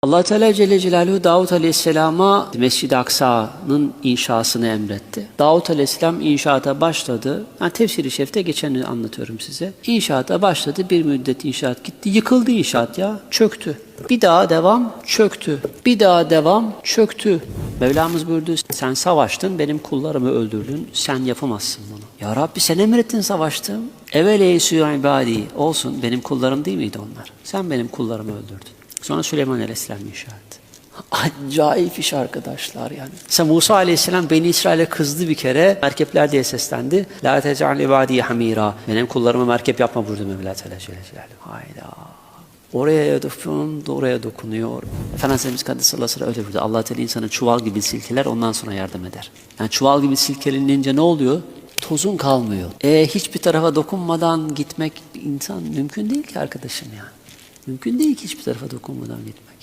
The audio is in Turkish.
Allah Teala Celle Celaluhu Davud Aleyhisselam'a Mescid-i Aksa'nın inşasını emretti. Davud Aleyhisselam inşaata başladı. Yani tefsir-i şerifte geçeni anlatıyorum size. İnşaata başladı. Bir müddet inşaat gitti. Yıkıldı inşaat ya. Çöktü. Bir daha devam, çöktü. Bir daha devam, çöktü. Mevlamız buyurdu, sen savaştın, benim kullarımı öldürdün, sen yapamazsın bunu. Ya Rabbi sen emrettin savaştım. Eveleysu ibadi. Olsun, benim kullarım değil miydi onlar? Sen benim kullarımı öldürdün. Sonra Süleyman Aleyhisselam inşa etti. Acayip iş arkadaşlar yani. Mesela Musa Aleyhisselam Beni İsrail'e kızdı bir kere. Merkepler diye seslendi. La tec'al ibadi hamira. Benim kullarımı merkep yapma buyurdu Mevla Teala Celle Celaluhu. Hayda. Oraya dokunuyor, oraya dokunuyor. Efendimiz Kaddis sallallahu aleyhi ve sellem öyle buyurdu. Allah Teala insanı çuval gibi silkeler, ondan sonra yardım eder. Yani çuval gibi silkelenince ne oluyor? Tozun kalmıyor. Hiçbir tarafa dokunmadan gitmek insan mümkün değil ki arkadaşım ya. Mümkün değil ki hiçbir tarafa dokunmadan gitmek.